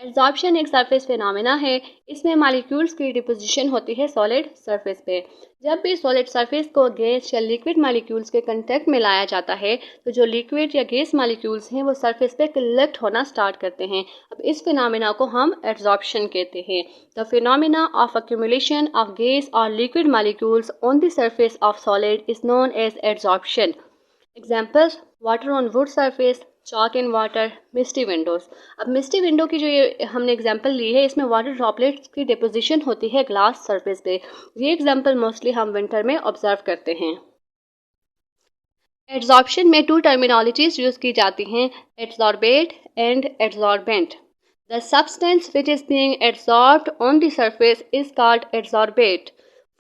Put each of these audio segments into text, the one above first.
Adsorption एक surface phenomena है। इसमें मॉलिक्यूल्स की डिपोजिशन होती है सॉलिड सरफेस पे। जब भी सॉलिड सरफेस को गैस या लिक्विड मॉलिक्यूल्स के कांटेक्ट में लाया जाता है तो जो लिक्विड या गैस मॉलिक्यूल्स हैं वो सरफेस पे कलेक्ट होना स्टार्ट करते हैं। अब इस फिनोमेना को हम एड्जॉर्प्शन कहते हैं। The phenomena of accumulation of gas और liquid molecules on the surface of solid is known as adsorption. Examples: water on wood surface, chalk in water, misty windows. अब मिस्टी विंडो की जो ये हमने एग्जांपल ली है इसमें वाटर ड्रॉपलेट्स की deposition होती है ग्लास सरफेस पे। ये एग्जांपल मोस्टली हम विंटर में ऑब्जर्व करते हैं। एड्जॉर्प्शन में टू टर्मिनोलॉजीज यूज की जाती हैं, adsorbate and adsorbent. The substance which is being adsorbed on the surface is called adsorbate.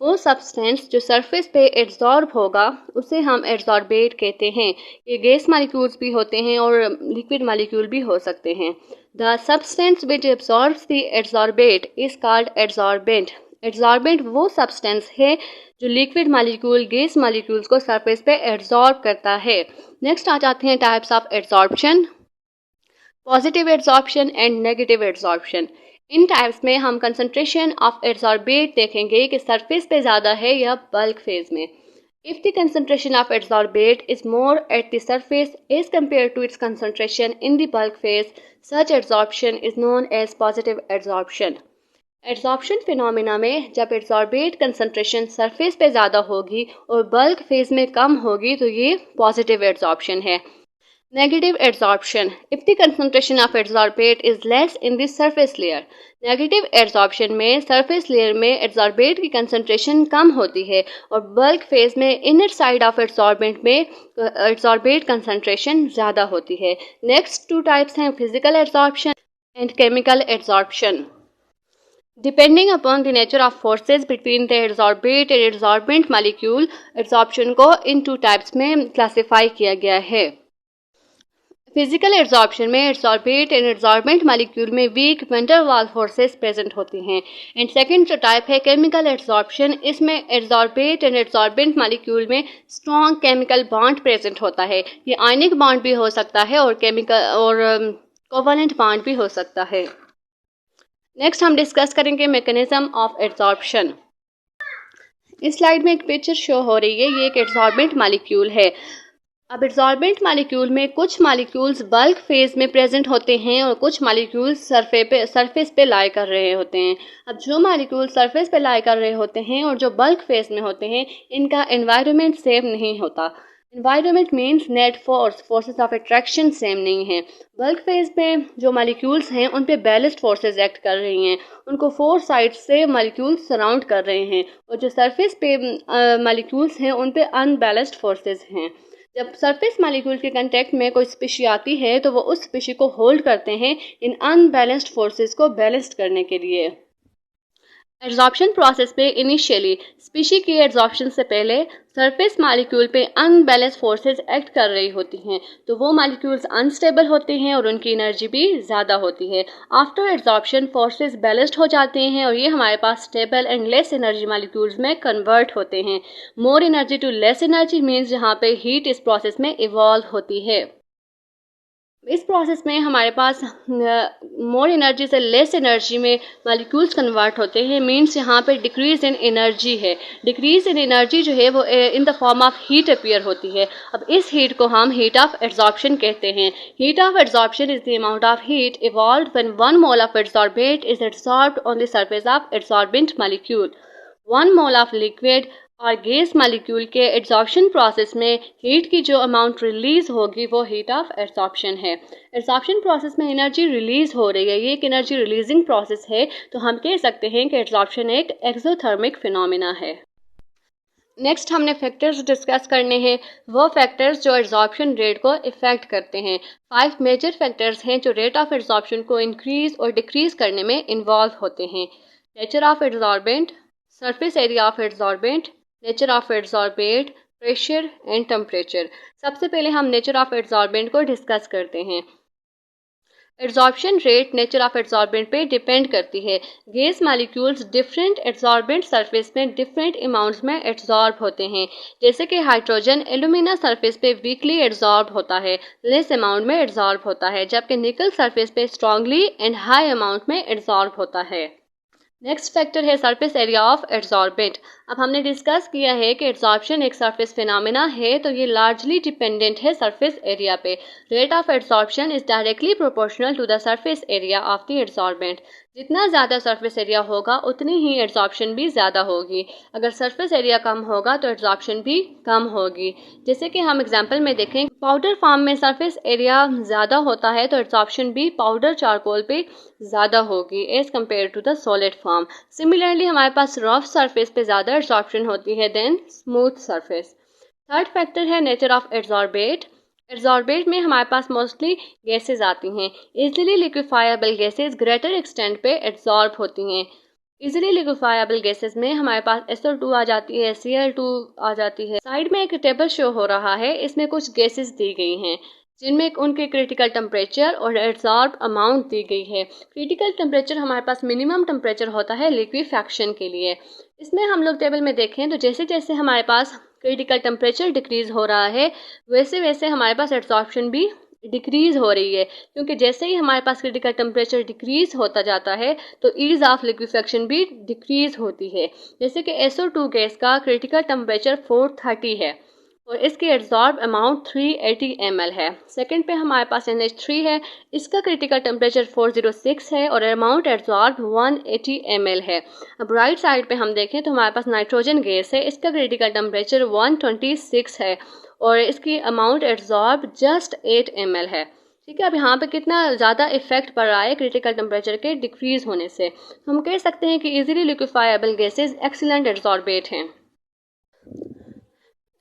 वो सब्सटेंस जो सरफेस पे एड्जॉर्ब होगा उसे हम एड्जॉर्बेट कहते हैं। ये गैस मॉलिक्यूल्स भी होते हैं और लिक्विड मॉलिक्यूल भी हो सकते हैं। The substance which absorbs the adsorbate is called adsorbent. Adsorbent वो सब्सटेंस है जो लिक्विड मॉलिक्यूल गैस मॉलिक्यूल्स को सरफेस पे एड्जॉर्ब करता है। नेक्स्ट आ जाते हैं types of adsorption, positive adsorption and negative adsorption. In types में हम कंसंट्रेशन ऑफ एड्जॉर्बेट देखेंगे कि सरफेस पे ज़्यादा है या बल्क फेज में। If the concentration of adsorbate is more at the surface as compare to its concentration in the bulk phase, such adsorption is known as positive adsorption. Adsorption phenomena में जब adsorbate concentration surface पे ज़्यादा होगी और bulk phase में कम होगी तो ये पॉजिटिव एड्जॉर्प्शन है। Negative adsorption. If the concentration of adsorbate is less in the surface layer. Negative adsorption में सरफेस लेयर में एड्जॉर्बेट की कंसंट्रेशन कम होती है और बल्क फेज में इनर साइड ऑफ एड्जॉर्बेंट में एड्जॉर्बेट कंसंट्रेशन ज़्यादा होती है। नेक्स्ट टू टाइप्स हैं physical adsorption and chemical adsorption. Depending upon the nature of forces between the adsorbate and adsorbent molecule, adsorption को इन टू टाइप्स में classify किया गया है। फिजिकल एड्जॉर्प्शन में एड्जॉर्बेट एंड एड्जॉर्बेंट मॉलिक्यूल में वीक वैन डर वाल forces present होती हैं। एंड सेकंड जो टाइप है केमिकल एड्जॉर्प्शन, इसमें एड्जॉर्बेट एंड एड्जॉर्बेंट मॉलिक्यूल में स्ट्रॉन्ग केमिकल बॉन्ड प्रेजेंट होता है। ये आयनिक बॉन्ड भी हो सकता है और केमिकल और कोवलेंट बॉन्ड भी हो सकता है। नेक्स्ट हम डिस्कस करेंगे मैकेनिज्म ऑफ एड्जॉर्प्शन। इस स्लाइड में एक पिक्चर शो हो रही है, ये एक एड्जॉर्बेंट मॉलिक्यूल है। अब एड्जॉर्बेंट मॉलिक्यूल में कुछ मॉलिक्यूल्स बल्क फेज में प्रेजेंट होते हैं और कुछ मॉलिक्यूल्स सरफेस पे लाई कर रहे होते हैं। अब जो मॉलिक्यूल सरफेस पे लाई कर रहे होते हैं और जो बल्क फेज में होते हैं इनका एनवायरनमेंट सेम नहीं होता। Environment means net forces of attraction same नहीं है। बल्क फेज में जो मॉलिक्यूल्स हैं उन पे बैलेंस्ड फोर्सेस एक्ट कर रही हैं, उनको फोर साइड से मॉलिक्यूल्स सराउंड कर रहे हैं और जो सरफेस पे मॉलिक्यूल्स हैं उन पे अनबैलेंस्ड फोर्सेस हैं। जब सरफेस मॉलिक्यूल के कांटेक्ट में कोई स्पीशी आती है तो वो उस स्पीशी को होल्ड करते हैं इन अनबैलेंस्ड फोर्सेस को बैलेंस्ड करने के लिए। एड्जॉर्प्शन प्रोसेस में इनिशियली स्पीशी की एड्जॉर्प्शन से पहले सरफेस मॉलिक्यूल पे अनबैलेंस फोर्सेस एक्ट कर रही होती हैं, तो वो मॉलिक्यूल्स अनस्टेबल होते हैं और उनकी एनर्जी भी ज़्यादा होती है। आफ्टर एड्जॉर्प्शन फोर्सेस बैलेंस्ड हो जाते हैं और ये हमारे पास stable and less energy molecules में कन्वर्ट होते हैं। More energy to less energy means जहाँ पे हीट इस प्रोसेस में इवॉल्व होती है। इस प्रोसेस में हमारे पास मोर एनर्जी से लेस एनर्जी में मॉलिक्यूल्स कन्वर्ट होते हैं, मींस यहाँ पे डिक्रीज इन एनर्जी है। डिक्रीज इन एनर्जी जो है वो in the form of heat appear होती है। अब इस हीट को हम हीट ऑफ एड्जॉर्प्शन कहते हैं। Heat of adsorption is the amount of heat evolved when 1 mole of adsorbate is adsorbed on the surface of adsorbent molecule. 1 mole of liquid और gas molecule के एड्जॉर्प्शन प्रोसेस में heat की जो amount release होगी वो heat of adsorption है। Adsorption process में energy release हो रही है, ये एक एनर्जी रिलीजिंग प्रोसेस है, तो हम कह सकते हैं कि एड्जॉर्प्शन एक एक्सोथर्मिक फिनोमेना है। नेक्स्ट हमने फैक्टर्स डिस्कस करने हैं, वो फैक्टर्स जो एड्जॉर्प्शन रेट को इफेक्ट करते हैं। 5 मेजर फैक्टर्स हैं जो रेट ऑफ एड्जॉर्प्शन को इंक्रीज और डिक्रीज करने में इन्वॉल्व होते हैं। Nature of adsorbent, surface area of adsorbent, nature of adsorbate, pressure and temperature. सबसे पहले हम नेचर ऑफ एड्जॉर्बेंट को डिस्कस करते हैं। Adsorption rate nature of adsorbent पे डिपेंड करती है। Gas molecules different adsorbent surface में डिफरेंट अमाउंट्स में एड्जॉर्ब होते हैं। जैसे कि हाइड्रोजन एल्यूमिना सरफेस पे वीकली एड्जॉर्ब होता है, लेस अमाउंट में एड्जॉर्ब होता है, जबकि निकल सरफेस पे स्ट्रांगली एंड हाई अमाउंट में एड्जॉर्ब होता है। नेक्स्ट फैक्टर है सरफेस एरिया ऑफ एड्जॉर्बेंट। अब हमने डिस्कस किया है कि एड्जॉर्प्शन एक सरफेस फिनोमेना है, तो ये लार्जली डिपेंडेंट है सरफेस एरिया पे। Rate of adsorption is directly proportional to the surface area of the adsorbent. जितना ज़्यादा सरफेस एरिया होगा उतनी ही एड्जॉर्प्शन भी ज़्यादा होगी। अगर सरफेस एरिया कम होगा तो एड्जॉर्प्शन भी कम होगी। जैसे कि हम एग्जांपल में देखें, पाउडर फॉर्म में सरफेस एरिया ज़्यादा होता है तो एड्जॉर्प्शन भी पाउडर चारकोल पे ज़्यादा होगी as compare to the solid form. Similarly हमारे पास रफ सरफेस पे ज़्यादा एड्जॉर्प्शन होती है then smooth surface. Third factor है नेचर ऑफ एड्जॉर्बेट। एड्जॉर्बेट में हमारे पास मोस्टली गैसेज आती हैं। Easily liquefiable gases greater extent पे एड्जॉर्ब होती हैं। इजीली लिक्विफाइबल गैसेज में हमारे पास SO2 आ जाती है, Cl2 आ जाती है। साइड में एक टेबल शो हो रहा है, इसमें कुछ गैसेज दी गई हैं जिनमें उनके क्रिटिकल टेम्परेचर और एड्जॉर्ब अमाउंट दी गई है। क्रिटिकल टेम्परेचर हमारे पास मिनिमम टेम्परेचर होता है लिक्विफैक्शन के लिए। इसमें हम लोग टेबल में देखें तो जैसे जैसे हमारे पास क्रिटिकल टेम्परेचर डिक्रीज हो रहा है वैसे वैसे हमारे पास एड्जॉर्प्शन भी डिक्रीज हो रही है, क्योंकि जैसे ही हमारे पास क्रिटिकल टेम्परेचर डिक्रीज होता जाता है तो ईज ऑफ लिक्विफैक्शन भी डिक्रीज होती है। जैसे कि SO2 गैस का क्रिटिकल टेम्परेचर 430 है और इसकी एड्जॉर्ब अमाउंट 380 ml है। सेकंड पे हमारे पास NH3 है, इसका क्रिटिकल टेम्परेचर 406 है और अमाउंट एड्जॉर्ब 180 ml है। अब राइट साइड पे हम देखें तो हमारे पास नाइट्रोजन गैस है, इसका क्रिटिकल टेम्परेचर 126 है और इसकी अमाउंट एड्जॉर्ब जस्ट 8 ml है। ठीक है, अब यहाँ पे कितना ज़्यादा इफेक्ट पड़ रहा है क्रिटिकल टेम्परेचर के डिक्रीज होने से। हम कह सकते हैं कि easily liquefiable gases excellent adsorbate हैं।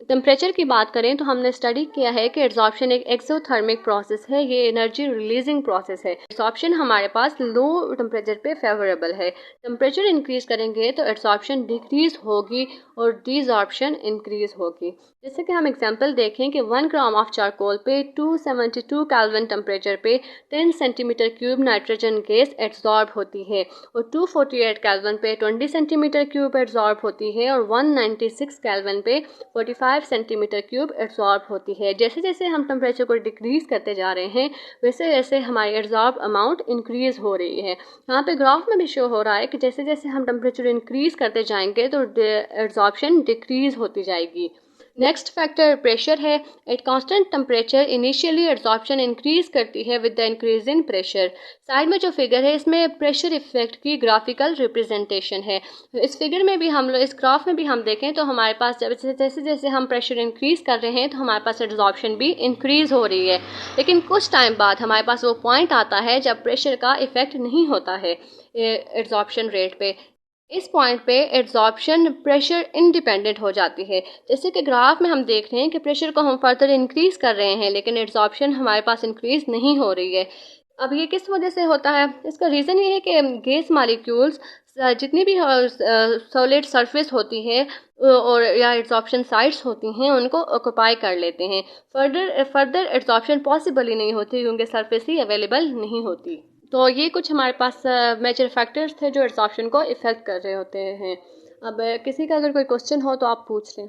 टेम्परेचर की बात करें तो हमने स्टडी किया है कि एड्जॉर्प्शन एक एक्सोथर्मिक प्रोसेस है, ये एनर्जी रिलीजिंग प्रोसेस है। एड्जॉर्प्शन हमारे पास लो टेम्परेचर पे फेवरेबल है। टेम्परेचर इंक्रीज करेंगे तो एड्जॉर्प्शन डिक्रीज होगी और डिजॉर्प्शन इंक्रीज होगी। जैसे कि हम एग्जांपल देखें कि 1 ग्राम ऑफ चारकोल पे 272 केल्विन टेम्परेचर पे 10 centimetre cube nitrogen gas adsorb होती है और 248 केल्विन पे 20 सेंटीमीटर क्यूब एड्जॉर्ब होती है और 196 केल्विन पे 45 सेंटीमीटर क्यूब एड्जॉर्ब होती है। जैसे जैसे हम टेम्परेचर को डिक्रीज करते जा रहे हैं वैसे वैसे हमारी एड्जॉर्ब अमाउंट इंक्रीज हो रही है। यहाँ पे ग्राफ में भी शो हो रहा है कि जैसे जैसे हम टेम्परेचर इंक्रीज करते जाएंगे तो एड्जॉर्प्शन डिक्रीज होती जाएगी। नेक्स्ट फैक्टर प्रेशर है। At constant temperature initially adsorption increase करती है with the increase in pressure. Side में जो फिगर है इसमें प्रेशर इफेक्ट की ग्राफिकल रिप्रेजेंटेशन है। इस फिगर में भी हम लोग, इस ग्राफ में भी हम देखें तो हमारे पास जैसे जैसे हम प्रेशर इंक्रीज कर रहे हैं तो हमारे पास एड्जॉर्प्शन भी इंक्रीज हो रही है। लेकिन कुछ टाइम बाद हमारे पास वो पॉइंट आता है जब प्रेशर का इफेक्ट नहीं होता है एड्जॉर्प्शन रेट पे। इस पॉइंट पे एड्जॉर्प्शन प्रेशर इंडिपेंडेंट हो जाती है। जैसे कि ग्राफ में हम देख रहे हैं कि प्रेशर को हम फर्दर इंक्रीज कर रहे हैं लेकिन एड्जॉर्प्शन हमारे पास इंक्रीज नहीं हो रही है। अब ये किस वजह से होता है? इसका रीज़न ये है कि गैस मॉलिक्यूल्स जितनी भी सॉलिड सरफेस होती है और या एड्जॉर्प्शन साइट्स होती हैं उनको ऑक्यूपाई कर लेते हैं। फर्दर एड्जॉर्प्शन पॉसिबल ही नहीं होती क्योंकि सरफेस ही अवेलेबल नहीं होती। तो ये कुछ हमारे पास मेजर फैक्टर्स थे जो एड्जॉर्प्शन को इफ़ेक्ट कर रहे होते हैं। अब किसी का अगर कोई क्वेश्चन हो तो आप पूछ लें।